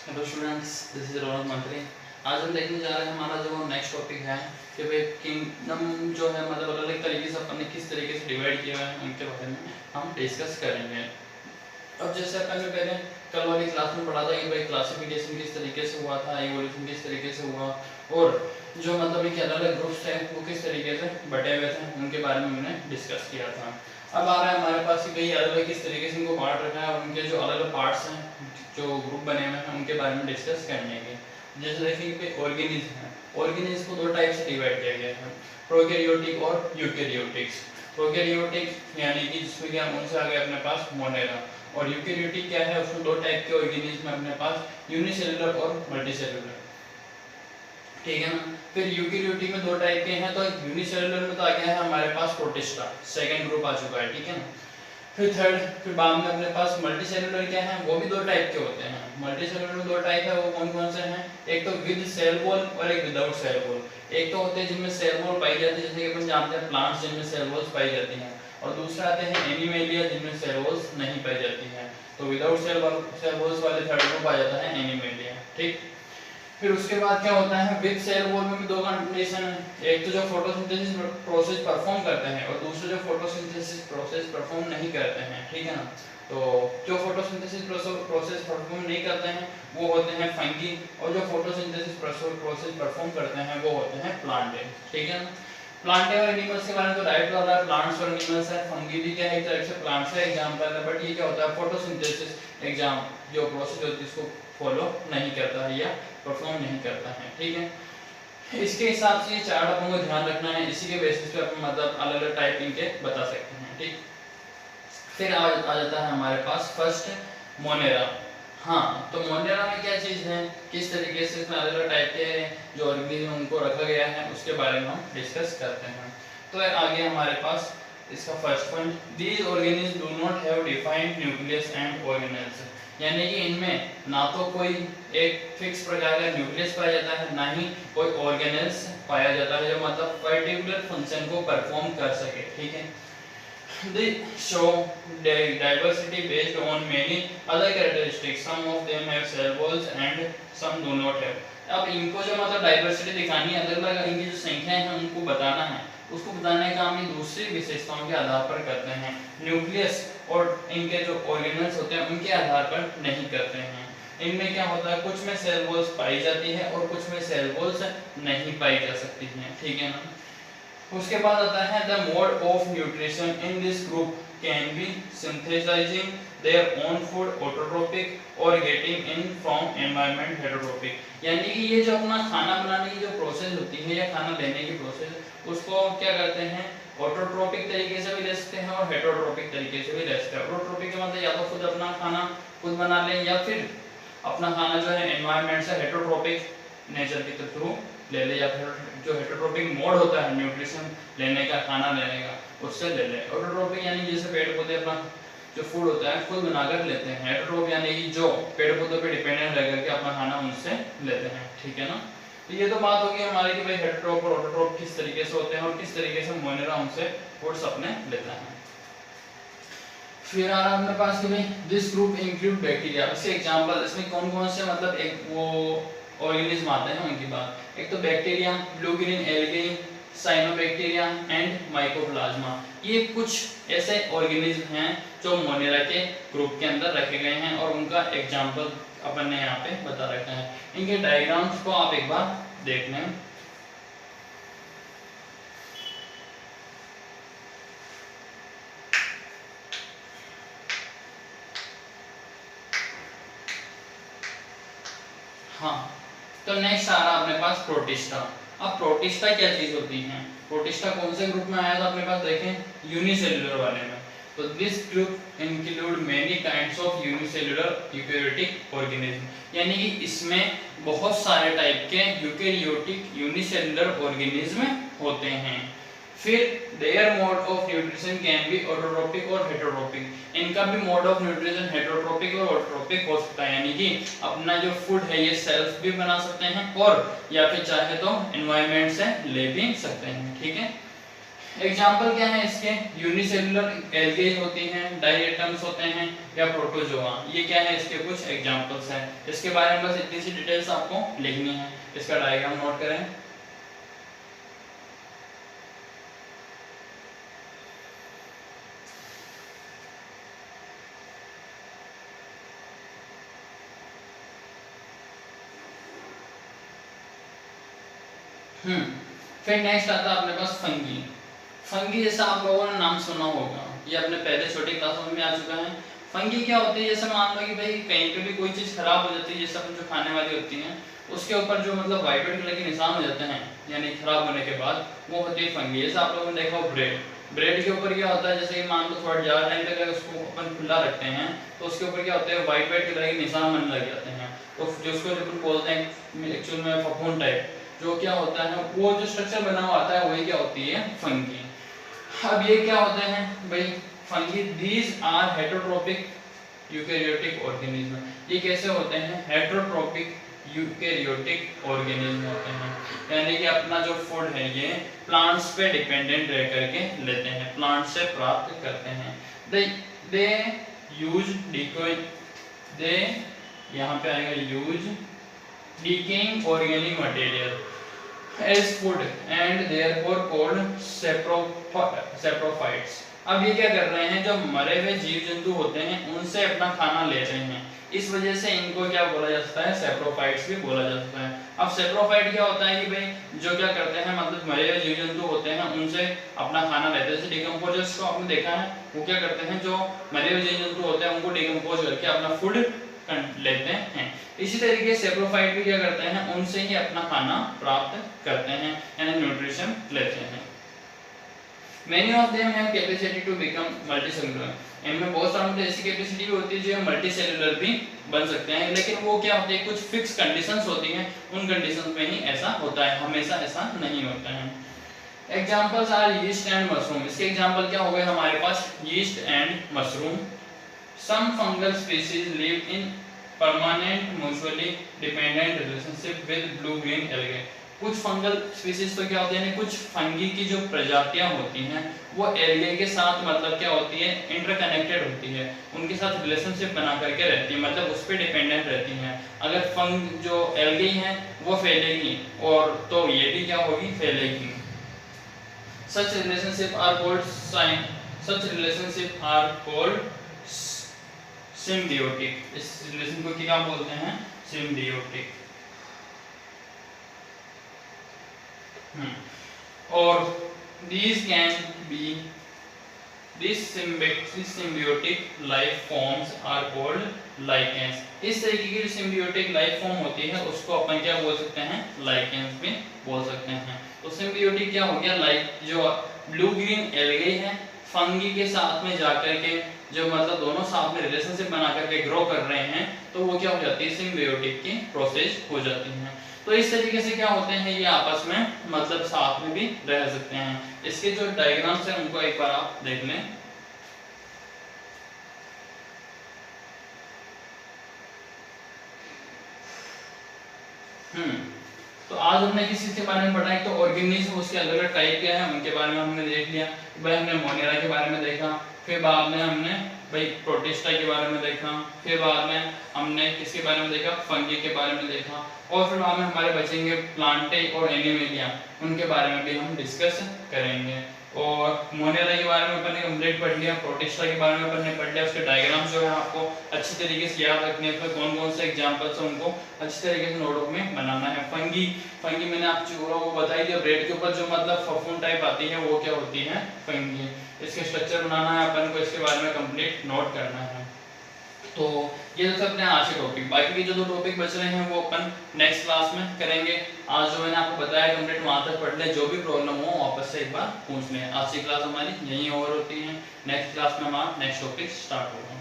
Hello students, this is रौनक मंत्री। आज हम देखने जा रहे हैं हमारा जो नेक्स्ट टॉपिक है कि भाई किंगडम जो है मतलब अलग अलग तरीके से अपन ने किस तरीके से डिवाइड किया है उनके बारे में हम डिस्कस करेंगे। अब जैसे अपन ने पहले कल वाली क्लास में पढ़ा था कि भाई क्लासिफिकेशन किस तरीके से हुआ था, इवोल्यूशन किस तरीके से हुआ और जो मतलब एक अलग अलग ग्रुप्स थे वो किस तरीके से बटे हुए थे उनके बारे में हमने डिस्कस किया था। अब आ रहा है हमारे पास कि भाई अलग अलग किस तरीके से इनको बांट रखा है और उनके जो अलग अलग पार्ट्स हैं जो ग्रुप बने हुए हैं उनके बारे में डिस्कस करने के। जैसे देखिए कि ऑर्गेनिज्म है, ऑर्गेनिज्म को दो टाइप से डिवाइड किया गया है, प्रोकैरियोटिक और यूकैरियोटिक्स। प्रोकैरियोटिक यानी कि जिसमें क्या उनसे आ गया अपने पास मोनेरा, और यूकैरियोटिक क्या है उसमें दो टाइप के ऑर्गेनिज्म है अपने पास, यूनिसेलुलर और मल्टीसेलुलर। ठीक है ना। फिर यूकैरियोटिक में दो टाइप के हैं, तो यूनिसेलुलर में तो आ गया है हमारे पास प्रोटिस्टा, सेकंड ग्रुप आ चुका है। ठीक है ना। फिर बाद में अपने पास मल्टीसेलुलर क्या है, वो भी दो टाइप के होते हैं। मल्टीसेलुलर में दो टाइप है, वो कौन कौन से हैं? एक तो विद सेल वॉल और एक विदाउट सेल वॉल। एक तो होते हैं जिनमें सेल वॉल पाई जाती है, जैसे कि अपन जानते हैं प्लांट्स जिनमें सेल वॉल्स पाई जाती हैं, और दूसरा आते हैं एनिमेलिया जिनमें सेल वॉल्स नहीं पाई जाती हैं। तो विदाउट सेल वॉल्स वाले थर्ड ग्रुप आ जाता है एनिमेलिया। ठीक। फिर उसके बाद क्या होता है, विद सेल वॉल में भी दो कंडीशन है, एक तो जो फोटोसिंथेसिस प्रोसेस परफॉर्म करते हैं और दूसरा जो फोटोसिंथेसिस प्रोसेस परफॉर्म नहीं करते हैं। ठीक है ना। तो जो फोटोसिंथेसिस प्रोसेस परफॉर्म नहीं करते हैं वो होते हैं फंगी, और जो फोटोसिंथेसिस प्रोसेस परफॉर्म करते हैं वो होते हैं प्लांटे। ठीक है ना। प्लांटे और एनिमल्स के बारे में तो डायरेक्ट वाला प्लांट्स और एनिमल्स है, फंगी भी क्या है एक तरह से प्लांट्स का एग्जांपल है, बट ये क्या होता है फोटोसिंथेसिस एग्जाम जो प्रोसेस होती है इसको फॉलो नहीं करता है या परफॉर्म नहीं करता है। ठीक है। इसके हिसाब से ये चार अपन को ध्यान रखना है, इसी के बेसिस पे अपन मतलब अलग अलग टाइप इनके बता सकते हैं। ठीक। फिर आ जाता है हमारे पास फर्स्ट मोनेरा। हाँ, तो मोनेरा में क्या चीज है, किस तरीके से इसमें अलग अलग टाइप के जो ऑर्गेनिज्म उनको रखा गया है उसके बारे में हम डिस्कस करते हैं। तो आगे हमारे पास इसका first point, these organism do not have defined nucleus and organelles. यानी कि इनमें ना तो कोई एक फिक्स प्रकार का न्यूक्लियस पाया जाता है, ना ही कोई ऑर्गेनेल्स पाया जाता है जो मतलब पर्टिकुलर फंक्शन को परफॉर्म कर सके। ठीक है। They show diversity based on many other characteristics. Some of them have cell walls and some do not have. अब इनको जो मतलब डाइवर्सिटी दिखानी है, अलग अलग इनकी जो संख्याएं हैं उनको बताना है, उसको बताने का हम दूसरी विशेषताओं के आधार पर करते हैं, न्यूक्लियस और इनके जो ऑर्गेनल्स होते हैं उनके आधार पर नहीं करते हैं। इनमें क्या होता है, कुछ में सेल वॉल्स पाई जाती है और कुछ में सेल वॉल्स नहीं पाई जा सकती हैं। ठीक है ना। उसके बाद आता है the mode of nutrition in this group can be synthesising their own food autotrophic और गेटिंग इन फ्रॉम एनवायरनमेंट हेटेरोट्रोपिक। यानी कि ये जो अपना खाना बनाने की जो प्रोसेस होती है या खाना लेने की प्रोसेस उसको क्या करते हैं, ऑटोट्रोपिक तरीके से भी ले सकते हैं और हेटेरोट्रोपिक तरीके से भी ले सकते हैं। ऑटोट्रोपिक का मतलब या तो खुद अपना खाना खुद बना लें या फिर अपना खाना जो है एनवायरनमेंट से हेटेरोट्रोपिक नेचर के थ्रू ले ले, या फिर जो हेटेरोट्रोपिक मोड होता है न्यूट्रिशन लेने का, खाना लेने का, उससे ले ले। ऑटोट्रोपिक यानी जैसे पेड़ पौधे अपना जो फूड होता है खुद बनाकर लेते हैं। हेटेरोट्रोपिक यानी कि जो पेड़ पौधों पे डिपेंडेंट रह करके अपना खाना उनसे लेते हैं। ठीक है ना। तो ये तो बात होगी हमारी कि भाई हेटेरोट्रोप और ऑटोट्रोप किस तरीके से होते हैं और किस तरीके से मोनेरा उनसे फूड्स अपने लेता है। फिर आ रहा है अपने पास कि भाई दिस ग्रुप इंक्लूड बैक्टीरिया। इसके एग्जांपल इसमें कौन कौन से मतलब एक वो ऑर्गेनिज्म आते हैं उनकी बात, एक तो bacteria, blue green algae, cyanobacteria and mycoplasma. ये कुछ ऐसे ऑर्गेनिज्म हैं जो मोनेरा के ग्रुप के अंदर रखे गए हैं और उनका एग्जांपल अपन ने यहाँ पे बता रखा है। इनके डायग्राम्स को आप एक बार देख लें। हाँ, तो नेक्स्ट आ रहा अपने पास प्रोटिस्टा। अब प्रोटिस्टा क्या चीज होती है, प्रोटिस्टा कौन से ग्रुप में आया था अपने पास देखें, यूनिसेलुलर वाले में। तो this group include many kinds of unicellular eukaryotic organism. यानी कि इसमें बहुत सारे टाइप के यूकैरियोटिक यूनिसेलुलर ऑर्गेनिज्म होते हैं। फिर their mode of nutrition can be autotrophic और हेटेरोट्रोपिक। इनका भी मोड ऑफ न्यूट्रिशन हेटेरोट्रोपिक और ऑटोट्रोपिक हो सकता है, यानी कि अपना जो फूड है ये सेल्फ भी बना सकते हैं और या फिर चाहे तो एनवायरनमेंट से ले भी सकते हैं। ठीक है। एग्जाम्पल क्या है इसके, यूनिसेलुलर एल्गे होती हैं, डायटम्स होते हैं या प्रोटोजोआ, ये क्या है इसके कुछ एग्जाम्पल्स हैं। इसके बारे में बस इतनी सी डिटेल्स आपको लिखनी है। इसका डायग्राम नोट करें। फिर नेक्स्ट आता है अपने पास फंगी। फंगी जैसा आप लोगों ने नाम सुना होगा, ये अपने पहले छोटी क्लासों में आ चुका है। फंगी क्या होती है, जैसे मान लो कि भाई कहीं पे भी कोई चीज खराब हो जाती है, जैसे अपन जो खाने वाली होती हैं उसके ऊपर जो मतलब वाइट कलर के निशान हो जाते हैं यानी खराब होने के बाद, वो होती है फंगी। जैसे आप लोगों ने देखा हो ब्रेड, ब्रेड के ऊपर क्या होता है, जैसे कि मान लो थोड़ा ज्यादा टाइम तक अगर उसको अपन खुला रखते हैं तो उसके ऊपर क्या होता है, वाइट कलर के निशान बनने लग जाते हैं। तो जो उसको अपन बोलते हैं एक्चुअल में फफूंद टाइप, जो क्या होता है वो जो स्ट्रक्चर बना हुआ आता है वही क्या होती है फंगी। अब ये क्या होते हैं भाई fungi, these are heterotrophic eukaryotic organism. ये कैसे होते हैं, हेटरोट्रोपिक यूकेरियोटिक ऑर्गेनिज्म होते हैं, यानी कि अपना जो फूड है ये प्लांट्स पे डिपेंडेंट रह करके लेते हैं, प्लांट से प्राप्त करते हैं। दे यूज डिकोय, दे यहाँ पे आएगा use decaying organic material as food and therefore called saprophytes। अब ये क्या कर रहे हैं, जो मरे हुए जीव जंतु होते हैं उनसे अपना खाना ले रहे हैं, इस वजह से इनको क्या बोला जा सकता है, सैप्रोफाइट्स भी बोला जा सकता है। अब सैप्रोफाइट क्या होता है कि भाई जो क्या करते हैं मतलब मरे हुए जीव जंतु होते हैं उनसे अपना खाना लेते हैं। जैसे डिकम्पोजर्स को आपने देखा है, वो क्या करते हैं, जो मरे हुए जीव जंतु होते हैं उनको डिकम्पोज करके अपना फूड लेते हैं। इसी तरीके से सैप्रोफाइट भी क्या करते हैं, उनसे ही अपना खाना प्राप्त करते हैं यानी न्यूट्रिशन लेते हैं। Many of them have capacity to become multicellular। इनमें बहुत सारी ऐसी कैपेसिटी भी होती है जो मल्टीसेलुलर भी बन सकते हैं, लेकिन वो क्या होती है, कुछ फिक्स कंडीशंस होती हैं, उन कंडीशंस में ही ऐसा होता है, हमेशा ऐसा नहीं होता है। Examples are yeast and mushroom. इसके एग्जांपल क्या हो गए हमारे पास, yeast and mushroom. Some fungal species live in permanent mutually dependent relationship with blue-green algae। कुछ फंगल स्पीसीज तो क्या होते हैं, कुछ फंगी की जो प्रजातियां होती हैं वो एल्गे के साथ मतलब क्या होती है, इंटरकनेक्टेड होती है, उनके साथ रिलेशनशिप बना करके रहती है, मतलब उस पर डिपेंडेंट रहती हैं। अगर फंग जो एल्गे हैं वो फैलेगी और तो ये भी क्या होगी, फैलेगी। Such relationship are called symbiotic. इस रिलेशन को क्या बोलते हैं, सिम्बियोटिक। और these can be these symbiotic life forms are called lichens। इस तरीके की जो सिम्बियोटिक लाइफ फॉर्म होती है उसको अपन क्या बोल सकते हैं, लाइकेंस भी बोल सकते हैं। तो सिम्बियोटिक क्या हो गया, लाइक जो ब्लू ग्रीन एल्गे है फंगी के साथ में जाकर के जो मतलब दोनों साथ में रिलेशनशिप बना करके ग्रो कर रहे हैं, तो वो क्या हो जाती है, सिम्बियोटिक की प्रोसेस हो जाती है। तो इस तरीके से क्या होते हैं, ये आपस में मतलब साथ में भी रह सकते हैं। इसके जो डायग्राम्स हैं उनको एक बार आप देख लें। तो आज हमने किस चीज के बारे में पढ़ा है, तो ऑर्गेनिज्म उसके अलग अलग टाइप के हैं उनके बारे में हमने देख लिया। भाई हमने मोनेरा के बारे में देखा, फिर बाद में हमने भाई प्रोटिस्टा के बारे में देखा, फिर बाद में हमने किसके बारे में देखा, फंगी के बारे में देखा, और फिर बाद में हमारे बचेंगे प्लांटे और एनिमेलिया, उनके बारे में भी हम डिस्कस करेंगे। और मोनेरा के बारे में अपन ने कंप्लीट पढ़ लिया, प्रोटिस्टा के बारे में अपन ने पढ़ लिया, उसके डायग्राम जो है आपको अच्छी तरीके से याद रखने हैं, कौन कौन से एग्जांपल्स हैं उनको अच्छी तरीके से नोटबुक में बनाना है। फंगी मैंने आपको वो बताई दिया, ब्रेड के ऊपर जो मतलब फफूंद टाइप आती है वो क्या होती है, फंगी। इसके स्ट्रक्चर बनाना है अपन को, इसके बारे में कंप्लीट नोट करना है। तो ये तो अपने आज के टॉपिक, बाकी के जो दो टॉपिक बच रहे हैं वो अपन नेक्स्ट क्लास में करेंगे। आज जो मैंने आपको बताया कंप्लीट वहां तक पढ़ ले, जो भी प्रॉब्लम हो वापस से एक बार पूछ लें। आज की क्लास हमारी यहीं ओवर होती है, नेक्स्ट क्लास में हमारा नेक्स्ट टॉपिक स्टार्ट होगा।